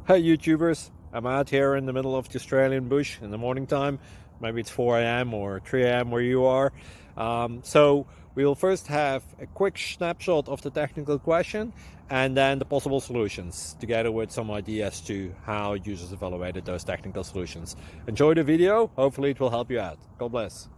Hey YouTubers, I'm out here in the middle of the Australian bush in the morning time. Maybe it's 4 a.m. or 3 a.m. where you are. So we'll first have a quick snapshot of the technical question and then the possible solutions, together with some ideas to how users evaluated those technical solutions. Enjoy the video, hopefully it will help you out. God bless.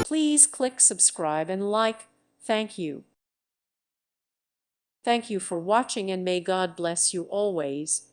Please click subscribe and like. Thank you. Thank you for watching and may God bless you always.